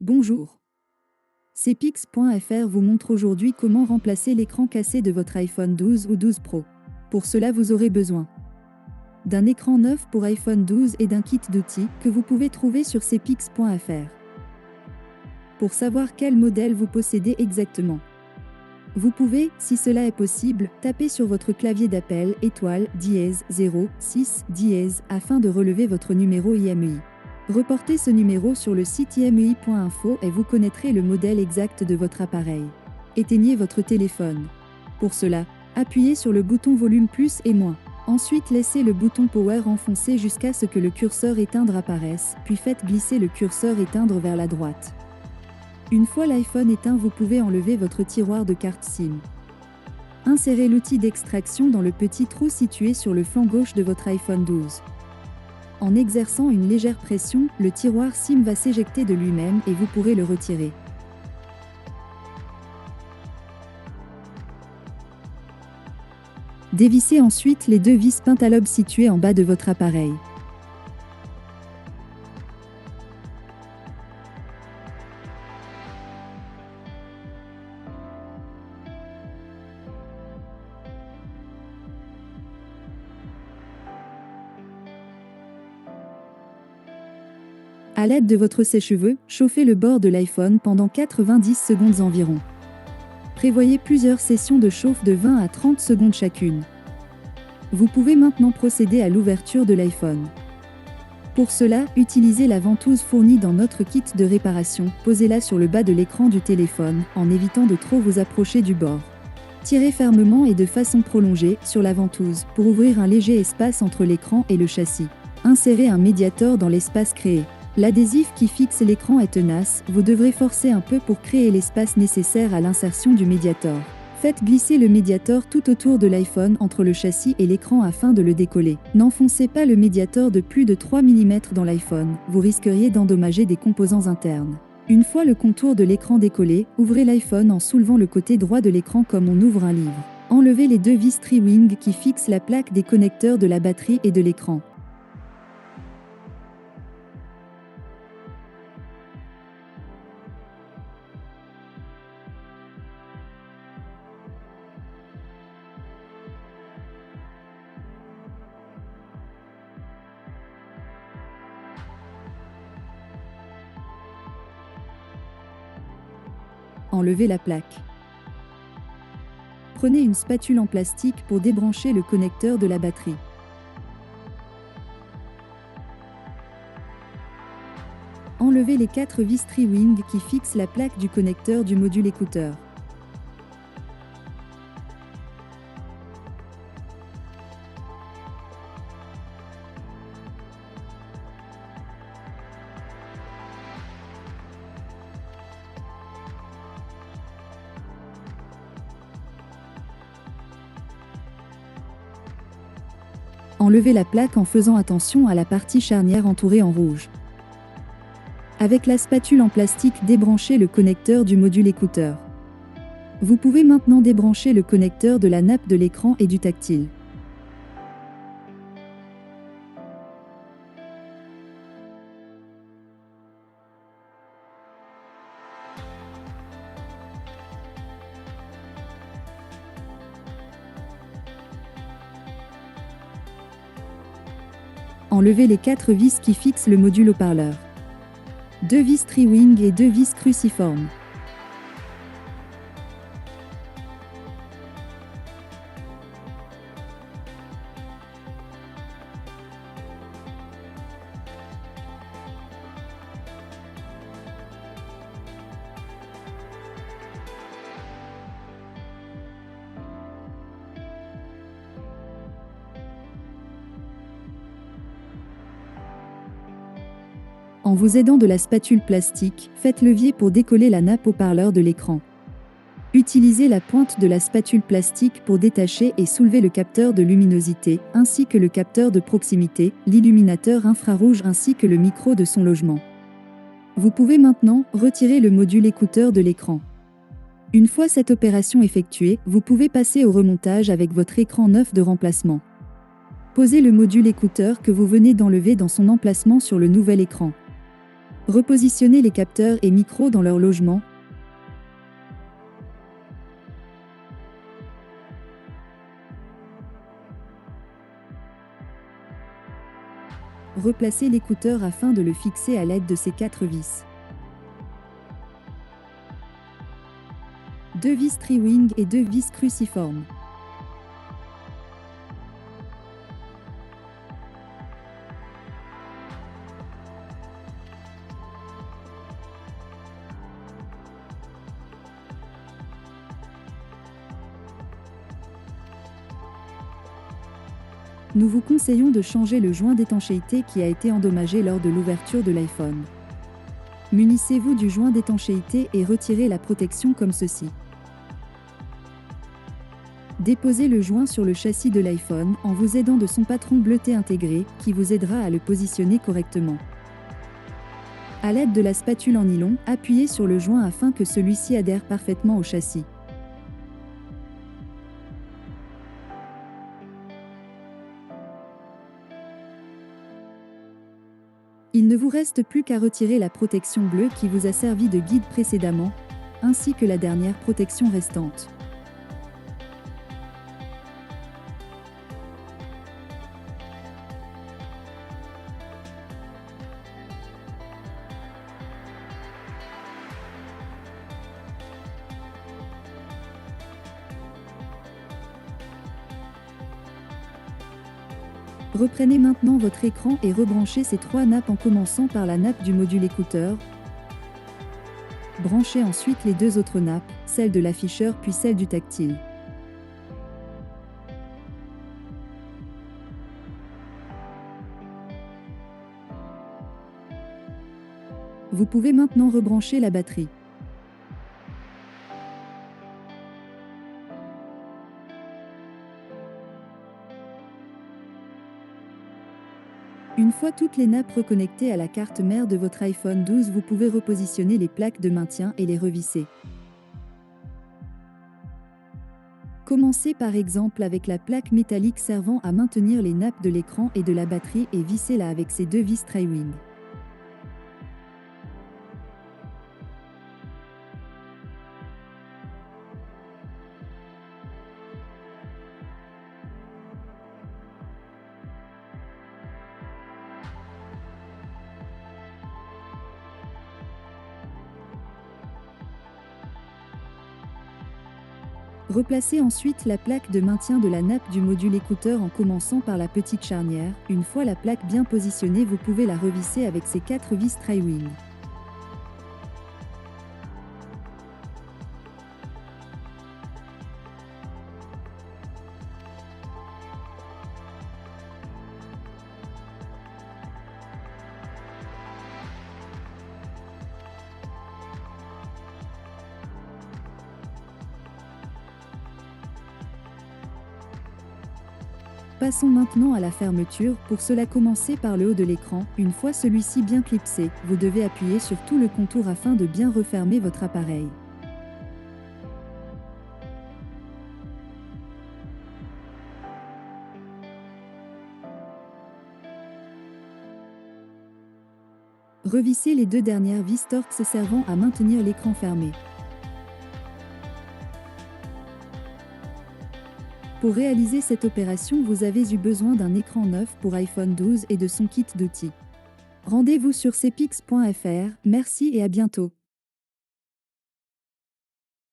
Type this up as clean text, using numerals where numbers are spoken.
Bonjour. Cpix.fr vous montre aujourd'hui comment remplacer l'écran cassé de votre iPhone 12 ou 12 Pro. Pour cela, vous aurez besoin d'un écran neuf pour iPhone 12 et d'un kit d'outils que vous pouvez trouver sur cpix.fr. Pour savoir quel modèle vous possédez exactement, vous pouvez, si cela est possible, taper sur votre clavier d'appel étoile dièse 06 dièse afin de relever votre numéro IMEI. Reportez ce numéro sur le site imei.info et vous connaîtrez le modèle exact de votre appareil. Éteignez votre téléphone. Pour cela, appuyez sur le bouton volume plus et moins. Ensuite, laissez le bouton power enfoncé jusqu'à ce que le curseur éteindre apparaisse, puis faites glisser le curseur éteindre vers la droite. Une fois l'iPhone éteint, vous pouvez enlever votre tiroir de carte SIM. Insérez l'outil d'extraction dans le petit trou situé sur le flanc gauche de votre iPhone 12. En exerçant une légère pression, le tiroir SIM va s'éjecter de lui-même et vous pourrez le retirer. Dévissez ensuite les deux vis pentalobes situées en bas de votre appareil. À l'aide de votre sèche-cheveux, chauffez le bord de l'iPhone pendant 90 secondes environ. Prévoyez plusieurs sessions de chauffe de 20 à 30 secondes chacune. Vous pouvez maintenant procéder à l'ouverture de l'iPhone. Pour cela, utilisez la ventouse fournie dans notre kit de réparation, posez-la sur le bas de l'écran du téléphone, en évitant de trop vous approcher du bord. Tirez fermement et de façon prolongée sur la ventouse, pour ouvrir un léger espace entre l'écran et le châssis. Insérez un médiator dans l'espace créé. L'adhésif qui fixe l'écran est tenace, vous devrez forcer un peu pour créer l'espace nécessaire à l'insertion du médiator. Faites glisser le médiator tout autour de l'iPhone entre le châssis et l'écran afin de le décoller. N'enfoncez pas le médiator de plus de 3 mm dans l'iPhone, vous risqueriez d'endommager des composants internes. Une fois le contour de l'écran décollé, ouvrez l'iPhone en soulevant le côté droit de l'écran comme on ouvre un livre. Enlevez les deux vis Tri-Wing qui fixent la plaque des connecteurs de la batterie et de l'écran. Enlevez la plaque. Prenez une spatule en plastique pour débrancher le connecteur de la batterie. Enlevez les 4 vis Tri-Wing qui fixent la plaque du connecteur du module écouteur. Enlevez la plaque en faisant attention à la partie charnière entourée en rouge. Avec la spatule en plastique, débranchez le connecteur du module écouteur. Vous pouvez maintenant débrancher le connecteur de la nappe de l'écran et du tactile. Enlevez les 4 vis qui fixent le module haut-parleur. 2 vis Tri-Wing et 2 vis cruciformes. En vous aidant de la spatule plastique, faites levier pour décoller la nappe haut-parleur de l'écran. Utilisez la pointe de la spatule plastique pour détacher et soulever le capteur de luminosité, ainsi que le capteur de proximité, l'illuminateur infrarouge ainsi que le micro de son logement. Vous pouvez maintenant retirer le module écouteur de l'écran. Une fois cette opération effectuée, vous pouvez passer au remontage avec votre écran neuf de remplacement. Posez le module écouteur que vous venez d'enlever dans son emplacement sur le nouvel écran. Repositionnez les capteurs et micros dans leur logement. Replacez l'écouteur afin de le fixer à l'aide de ces 4 vis. 2 vis tri-wing et 2 vis cruciformes. Nous vous conseillons de changer le joint d'étanchéité qui a été endommagé lors de l'ouverture de l'iPhone. Munissez-vous du joint d'étanchéité et retirez la protection comme ceci. Déposez le joint sur le châssis de l'iPhone en vous aidant de son patron bleuté intégré qui vous aidera à le positionner correctement. À l'aide de la spatule en nylon, appuyez sur le joint afin que celui-ci adhère parfaitement au châssis. Il ne vous reste plus qu'à retirer la protection bleue qui vous a servi de guide précédemment, ainsi que la dernière protection restante. Reprenez maintenant votre écran et rebranchez ces 3 nappes en commençant par la nappe du module écouteur. Branchez ensuite les 2 autres nappes, celle de l'afficheur puis celle du tactile. Vous pouvez maintenant rebrancher la batterie. Une fois toutes les nappes reconnectées à la carte mère de votre iPhone 12, vous pouvez repositionner les plaques de maintien et les revisser. Commencez par exemple avec la plaque métallique servant à maintenir les nappes de l'écran et de la batterie et vissez-la avec ces 2 vis tri-wing. Replacez ensuite la plaque de maintien de la nappe du module écouteur en commençant par la petite charnière. Une fois la plaque bien positionnée, vous pouvez la revisser avec ces 4 vis tri-wing. Passons maintenant à la fermeture. Pour cela, commencez par le haut de l'écran. Une fois celui-ci bien clipsé, vous devez appuyer sur tout le contour afin de bien refermer votre appareil. Revissez les 2 dernières vis Torx servant à maintenir l'écran fermé. Pour réaliser cette opération, vous avez eu besoin d'un écran neuf pour iPhone 12 et de son kit d'outils. Rendez-vous sur cpix.fr, merci et à bientôt.